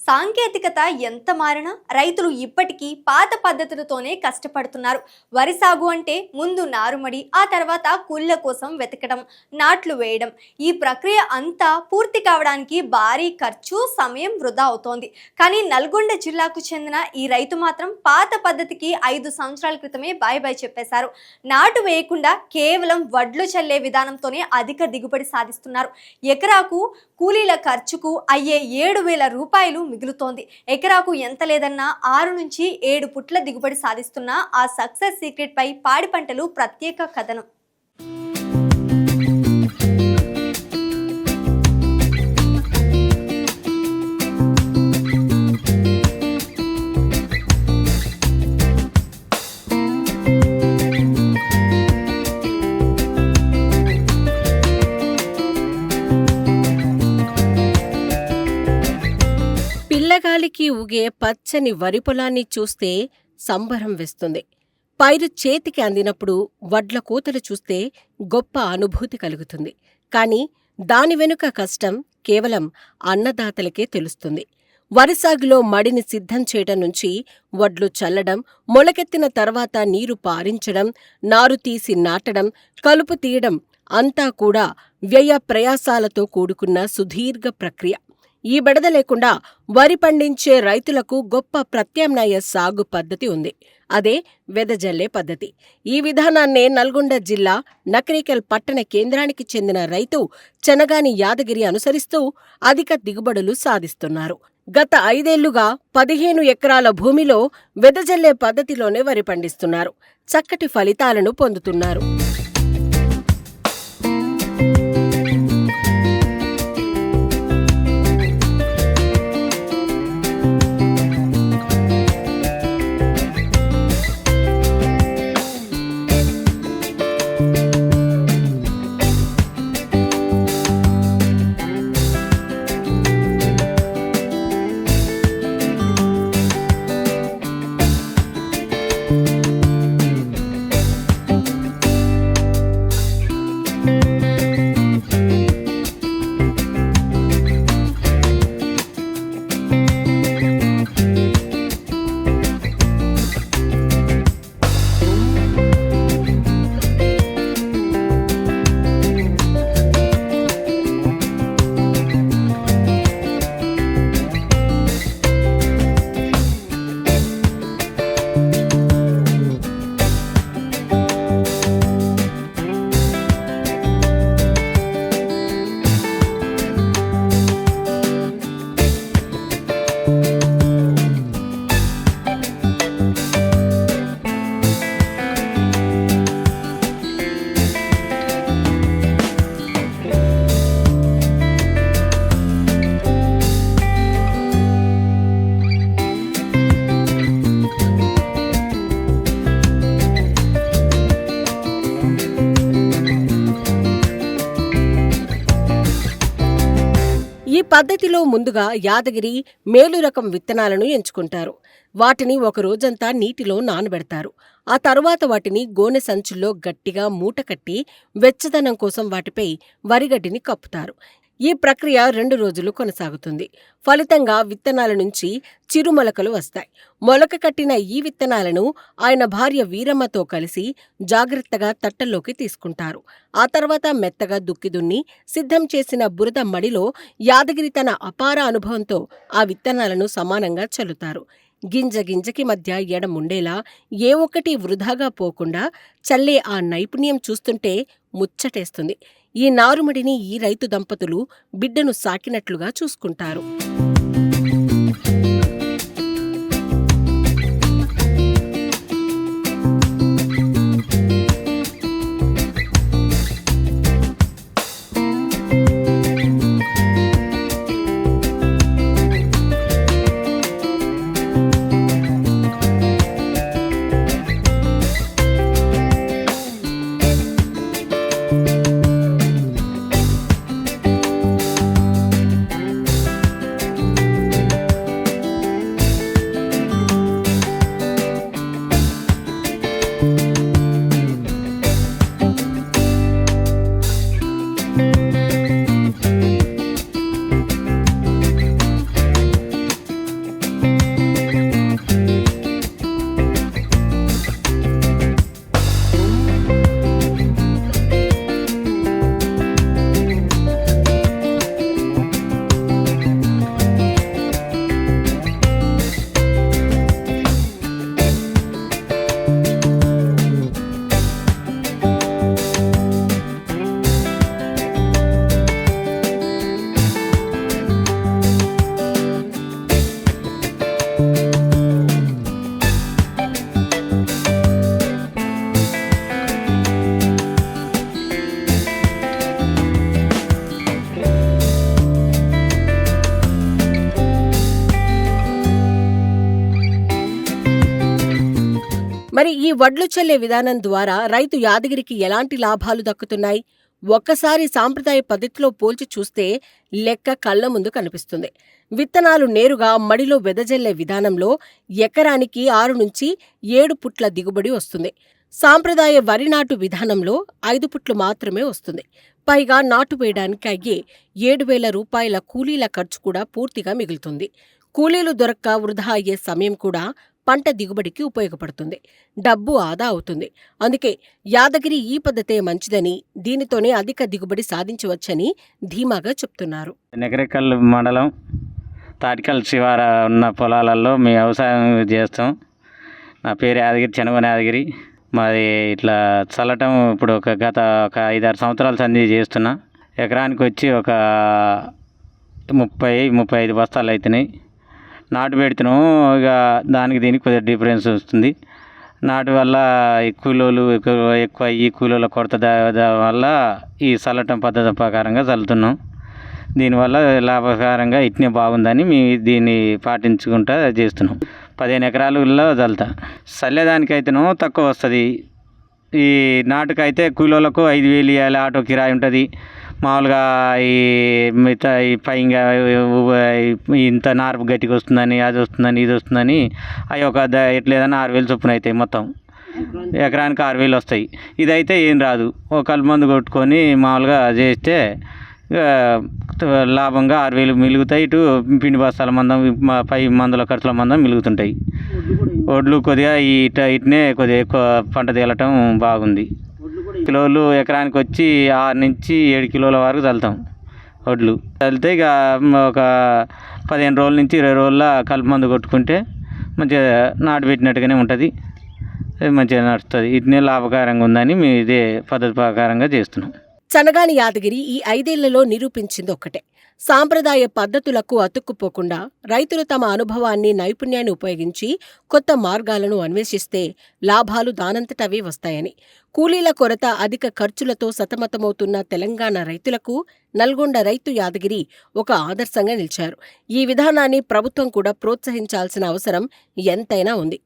సాంకేతికత ఎంత మారినా రైతులు ఇప్పటికీ పాత పద్ధతులతోనే కష్టపడుతున్నారు. వరి సాగు అంటే ముందు నారుమడి, ఆ తర్వాత కూలీల కోసం వెతకడం, నాట్లు వేయడం. ఈ ప్రక్రియ అంతా పూర్తి కావడానికి భారీ ఖర్చు, సమయం వృధా అవుతోంది. కానీ నల్గొండ జిల్లాకు చెందిన ఈ రైతు మాత్రం పాత పద్ధతికి 5 సంవత్సరాల క్రితమే బాయ్ బాయ్ చెప్పేశారు. నాటు వేయకుండా కేవలం వడ్లు చల్లే విధానంతోనే అధిక దిగుబడి సాధిస్తున్నారు. ఎకరాకు కూలీల ఖర్చుకు అయ్యే 7,000 రూపాయలు మిగులుతోంది. ఎకరాకు ఎంత లేదన్నా 6 నుంచి 7 పుట్ల దిగుబడి సాధిస్తున్న ఆ సక్సెస్ సీక్రెట్ పై పాడి పంటలు ప్రత్యేక కథనం. పిల్లగాలికి ఊగే పచ్చని వరి పొలాన్ని చూస్తే సంబరం వేస్తుంది. పైరు చేతికి అందినప్పుడు వడ్ల కోతలు చూస్తే గొప్ప అనుభూతి కలుగుతుంది. కాని దాని వెనుక కష్టం కేవలం అన్నదాతలకే తెలుస్తుంది. వరి సాగులో మడిని సిద్ధం చేయడం నుంచి వడ్లు చల్లడం, మొలకెత్తిన తర్వాత నీరు పారించడం, నారు తీసి నాటడం, కలుపు తీయడం అంతా కూడా వ్యయ ప్రయాసాలతో కూడుకున్న సుదీర్ఘ ప్రక్రియ. ఈ బెడద లేకుండా వరి పండించే రైతులకు గొప్ప ప్రత్యామ్నాయ సాగు పద్ధతి ఉంది. అదే వెదజల్లే పద్ధతి. ఈ విధానాన్నే నల్గొండ జిల్లా నకరేకల్ పట్టణ కేంద్రానికి చెందిన రైతు చెనగాని యాదగిరి అనుసరిస్తూ అధిక దిగుబడులు సాధిస్తున్నారు. గత 5 ఏళ్లుగా 15 ఎకరాల భూమిలో వెదజల్లే పద్ధతిలోనే వరి పండిస్తున్నారు. చక్కటి ఫలితాలను పొందుతున్నారు. ఈ పద్ధతిలో ముందుగా యాదగిరి మేలు రకం విత్తనాలను ఎంచుకుంటారు. వాటిని ఒక రోజంతా నీటిలో నానబెడతారు. ఆ తరువాత వాటిని గోనె సంచుల్లో గట్టిగా మూటకట్టి వెచ్చదనం కోసం వాటిపై వరిగడ్డిని కప్పుతారు. ఈ ప్రక్రియ 2 రోజులు కొనసాగుతుంది. ఫలితంగా విత్తనాల నుంచి చిరుమొలకలు వస్తాయి. మొలక కట్టిన ఈ విత్తనాలను ఆయన భార్య వీరమ్మతో కలిసి జాగ్రత్తగా తట్టల్లోకి తీసుకుంటారు. ఆ తర్వాత మెత్తగా దుక్కి సిద్ధం చేసిన బురద మడిలో యాదగిరి తన అపార అనుభవంతో ఆ విత్తనాలను సమానంగా చల్లుతారు. గింజకి మధ్య ఎడముండేలా ఏ ఒక్కటి వృధాగా పోకుండా చల్లే ఆ నైపుణ్యం చూస్తుంటే ముచ్చటేస్తుంది. ఈ నారుమడిని ఈ రైతు దంపతులు బిడ్డను సాకినట్లుగా చూసుకుంటారు. మరి ఈ వడ్లు చల్లే విధానం ద్వారా రైతు యాదగిరికి ఎలాంటి లాభాలు దక్కుతున్నాయి? ఒక్కసారి సాంప్రదాయ పద్ధతిలో పోల్చి చూస్తే లెక్క కళ్ల ముందు కనిపిస్తుంది. విత్తనాలు నేరుగా మడిలో వెదజల్లే విధానంలో ఎకరానికి 6 నుంచి 7 పుట్ల దిగుబడి వస్తుంది. సాంప్రదాయ వరి నాటు విధానంలో 5 పుట్లు మాత్రమే వస్తుంది. పైగా నాటు వేయడానికి అయ్యే 7,000 రూపాయల కూలీల ఖర్చు కూడా పూర్తిగా మిగులుతుంది. కూలీలు దొరక్క వృధా అయ్యే సమయం కూడా పంట దిగుబడికి ఉపయోగపడుతుంది. డబ్బు ఆదా అవుతుంది. అందుకే యాదగిరి ఈ పద్ధతే మంచిదని, దీనితోనే అధిక దిగుబడి సాధించవచ్చని ధీమాగా చెప్తున్నారు. నెగరికల్ మండలం తాటికల్ శివార ఉన్న పొలాలలో మేము వ్యవసాయం చేస్తాం. నా పేరు యాదగిరి, చెనగొన యాదగిరి. మాది ఇట్లా చల్లటం ఇప్పుడు గత 5-6 సంవత్సరాల సంధి చేస్తున్నా. ఎకరానికి వచ్చి ఒక 30-35 బస్తాలు అవుతున్నాయి. నాటు పెడుతున్నాము. ఇక దానికి దీనికి కొద్దిగా డిఫరెన్స్ వస్తుంది. నాటు వల్ల ఈ కూలీలు ఎక్కువ ఈ కూలీల కొరత వల్ల ఈ చల్లటం పద్ధతి ప్రకారంగా చల్లుతున్నాం. దీనివల్ల లాభకరంగా ఇట్నే బాగుందని దీన్ని పాటించుకుంటా చేస్తున్నాం. 15 ఎకరాలలో చల్లుతా. చల్లేదానికైతేనో తక్కువ వస్తుంది. ఈ నాటుకైతే కూలీలకు 5,000 ఇవ్వాలి, ఆటో కిరాయి ఉంటుంది. మామూలుగా ఈ మిగతా ఈ పైగా ఇంత నార్పు గట్టిగా వస్తుందని, అది వస్తుందని, ఇది వస్తుందని అవి ఒక ఎట్లేదన్నా 6,000 చొప్పున అవుతాయి. మొత్తం ఎకరానికి 6,000 వస్తాయి. ఇదైతే ఏం రాదు. ఒక కలుపు మందు కొట్టుకొని మామూలుగా చేస్తే లాభంగా 6,000 మిగులుతాయి. ఇటు పిండి బస్తాల మందం, పై మందుల ఖర్చుల మందం మిగులుతుంటాయి. వడ్లు కొద్దిగా ఇటునే కొద్దిగా ఎక్కువ పంట తేలటం బాగుంది. కిలోలు ఎకరానికి వచ్చి 6 నుంచి 7 కిలోల వరకు చల్లుతాం. వడ్లు చల్లితే ఇక ఒక 15 రోజుల నుంచి 20 రోజుల కలుపు మందు కొట్టుకుంటే మంచిగా నాటు పెట్టినట్టుగానే ఉంటుంది. మంచిగా నడుస్తుంది. ఇట్నే లాభకరంగా ఉందని మేము ఇదే పద్ధతి ప్రకారంగా చేస్తున్నాం. చనగాని యాదగిరి ఈ 5 ఏళ్లలో నిరూపించింది ఒక్కటే: సాంప్రదాయ పద్ధతులకు అతుక్కుపోకుండా రైతులు తమ అనుభవాన్ని, నైపుణ్యాన్ని ఉపయోగించి కొత్త మార్గాలను అన్వేషిస్తే లాభాలు దానంతటవే వస్తాయని. కూలీల కొరత, అధిక ఖర్చులతో సతమతమవుతున్న తెలంగాణ రైతులకు నల్గొండ రైతు యాదగిరి ఒక ఆదర్శంగా నిలిచారు. ఈ విధానాన్ని ప్రభుత్వం కూడా ప్రోత్సహించాల్సిన అవసరం ఎంతైనా ఉంది.